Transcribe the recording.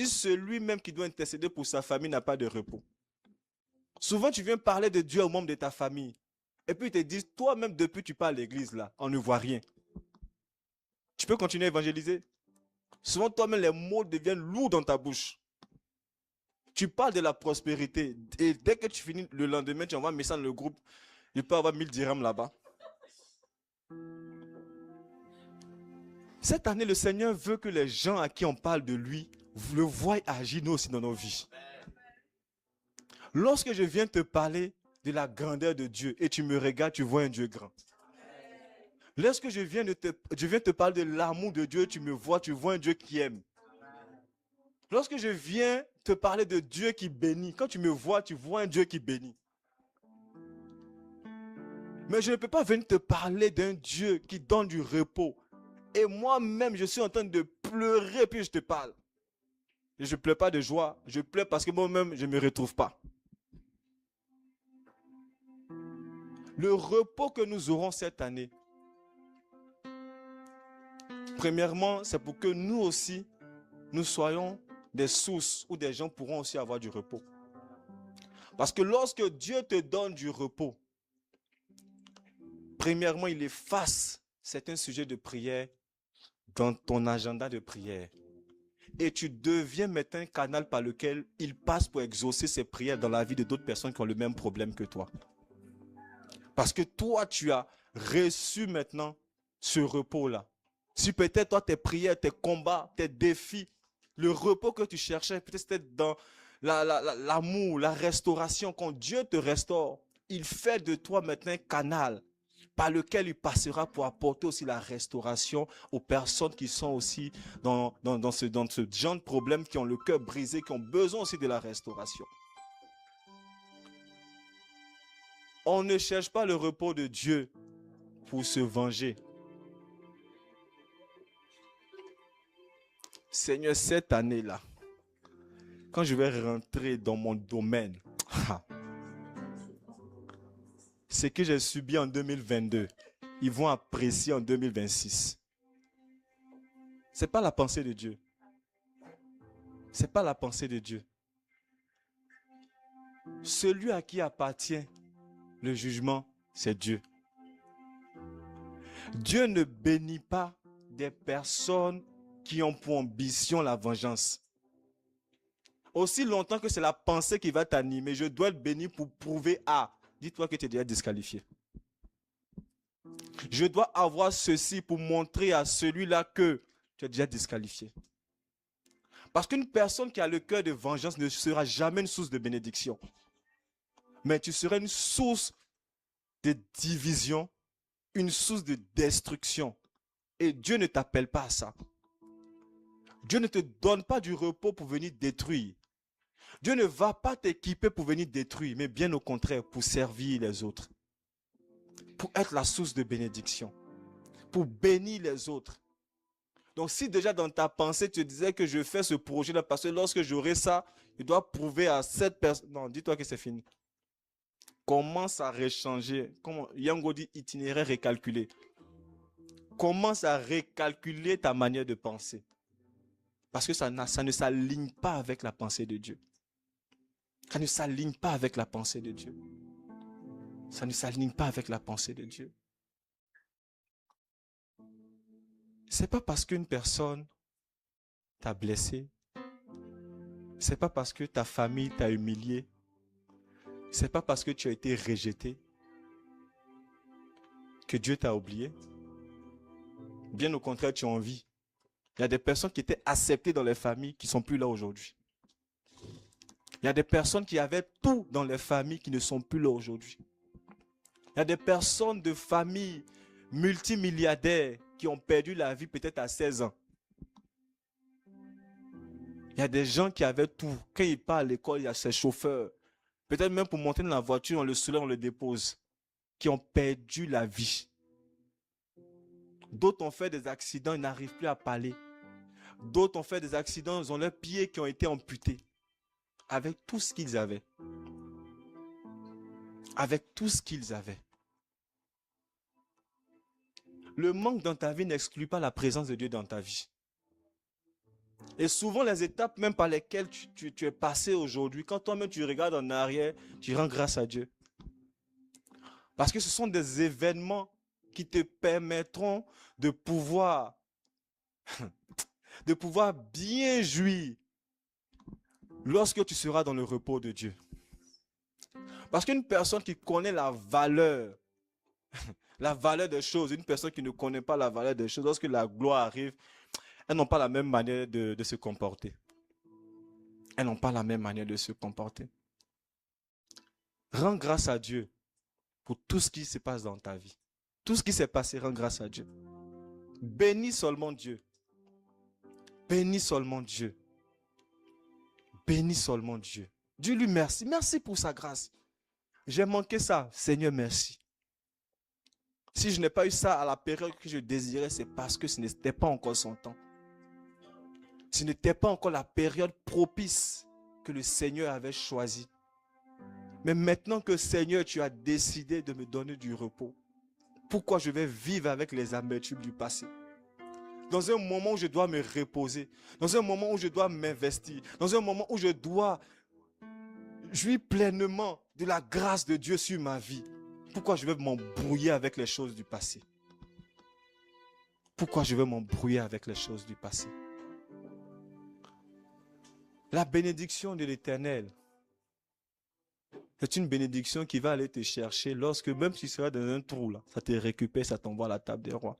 si celui même qui doit intercéder pour sa famille n'a pas de repos? Souvent, tu viens parler de Dieu aux membres de ta famille. Et puis, ils te disent, toi-même, depuis que tu pars à l'église, là, on ne voit rien. Tu peux continuer à évangéliser? Souvent, toi-même, les mots deviennent lourds dans ta bouche. Tu parles de la prospérité. Et dès que tu finis le lendemain, tu envoies un message dans le groupe. Il peut avoir 1000 dirhams là-bas. Cette année, le Seigneur veut que les gens à qui on parle de lui le voient agir nous aussi dans nos vies. Lorsque je viens te parler de la grandeur de Dieu et tu me regardes, tu vois un Dieu grand. Lorsque je viens te parler de l'amour de Dieu, tu me vois, tu vois un Dieu qui aime. Lorsque je viens te parler de Dieu qui bénit, quand tu me vois, tu vois un Dieu qui bénit. Mais je ne peux pas venir te parler d'un Dieu qui donne du repos. Et moi-même, je suis en train de pleurer puis je te parle. Et je ne pleure pas de joie, je pleure parce que moi-même, je ne me retrouve pas. Le repos que nous aurons cette année, premièrement, c'est pour que nous aussi, nous soyons des sources où des gens pourront aussi avoir du repos. Parce que lorsque Dieu te donne du repos, premièrement, il efface certains sujets de prière dans ton agenda de prière. Et tu deviens maintenant un canal par lequel il passe pour exaucer ses prières dans la vie de d'autres personnes qui ont le même problème que toi. Parce que toi, tu as reçu maintenant ce repos-là. Si peut-être toi, tes prières, tes combats, tes défis, le repos que tu cherchais, peut-être c'était dans l'amour, la restauration, quand Dieu te restaure, il fait de toi maintenant un canal par lequel il passera pour apporter aussi la restauration aux personnes qui sont aussi dans ce genre de problème, qui ont le cœur brisé, qui ont besoin aussi de la restauration. On ne cherche pas le repos de Dieu pour se venger. Seigneur, cette année-là, quand je vais rentrer dans mon domaine, ce que j'ai subi en 2022, ils vont apprécier en 2026. Ce n'est pas la pensée de Dieu. Ce n'est pas la pensée de Dieu. Celui à qui appartient le jugement, c'est Dieu. Dieu ne bénit pas des personnes qui ont pour ambition la vengeance. Aussi longtemps que c'est la pensée qui va t'animer, je dois être béni pour prouver à. Dis-toi que tu es déjà disqualifié. Je dois avoir ceci pour montrer à celui-là que tu es déjà disqualifié. Parce qu'une personne qui a le cœur de vengeance ne sera jamais une source de bénédiction. Mais tu seras une source de division, une source de destruction. Et Dieu ne t'appelle pas à ça. Dieu ne te donne pas du repos pour venir détruire. Dieu ne va pas t'équiper pour venir détruire, mais bien au contraire, pour servir les autres. Pour être la source de bénédiction. Pour bénir les autres. Donc si déjà dans ta pensée, tu disais que je fais ce projet-là parce que lorsque j'aurai ça, je dois prouver à cette personne. Non, dis-toi que c'est fini. Commence à rechanger. Yango dit itinéraire récalculé. Commence à récalculer ta manière de penser. Parce que ça ne s'aligne pas avec la pensée de Dieu. Ça ne s'aligne pas avec la pensée de Dieu. Ça ne s'aligne pas avec la pensée de Dieu. C'est pas parce qu'une personne t'a blessé. C'est pas parce que ta famille t'a humilié. C'est pas parce que tu as été rejeté que Dieu t'a oublié. Bien au contraire, tu en vis. Il y a des personnes qui étaient acceptées dans les familles qui ne sont plus là aujourd'hui. Il y a des personnes qui avaient tout dans les familles qui ne sont plus là aujourd'hui. Il y a des personnes de familles multimilliardaires qui ont perdu la vie peut-être à 16 ans. Il y a des gens qui avaient tout. Quand ils partent à l'école, il y a ces chauffeurs. Peut-être même pour monter dans la voiture, on le soulève, on le dépose. Qui ont perdu la vie. D'autres ont fait des accidents, ils n'arrivent plus à parler. D'autres ont fait des accidents, ils ont leurs pieds qui ont été amputés. Avec tout ce qu'ils avaient. Avec tout ce qu'ils avaient. Le manque dans ta vie n'exclut pas la présence de Dieu dans ta vie. Et souvent, les étapes même par lesquelles tu es passé aujourd'hui, quand toi-même tu regardes en arrière, tu rends grâce à Dieu. Parce que ce sont des événements qui te permettront de pouvoir, de pouvoir bien jouir lorsque tu seras dans le repos de Dieu. Parce qu'une personne qui connaît la valeur des choses, une personne qui ne connaît pas la valeur des choses, lorsque la gloire arrive, elles n'ont pas la même manière de se comporter. Elles n'ont pas la même manière de se comporter. Rends grâce à Dieu pour tout ce qui se passe dans ta vie. Tout ce qui s'est passé, rends grâce à Dieu. Bénis seulement Dieu. Bénis seulement Dieu. Bénis seulement Dieu. Dis-lui merci. Merci pour sa grâce. J'ai manqué ça. Seigneur, merci. Si je n'ai pas eu ça à la période que je désirais, c'est parce que ce n'était pas encore son temps. Ce n'était pas encore la période propice que le Seigneur avait choisie. Mais maintenant que Seigneur, tu as décidé de me donner du repos, pourquoi je vais vivre avec les amertumes du passé? Dans un moment où je dois me reposer, dans un moment où je dois m'investir, dans un moment où je dois jouir pleinement de la grâce de Dieu sur ma vie, pourquoi je vais m'embrouiller avec les choses du passé? Pourquoi je vais m'embrouiller avec les choses du passé? La bénédiction de l'Éternel, c'est une bénédiction qui va aller te chercher lorsque même si tu seras dans un trou, là, ça te récupère, ça t'envoie à la table des rois.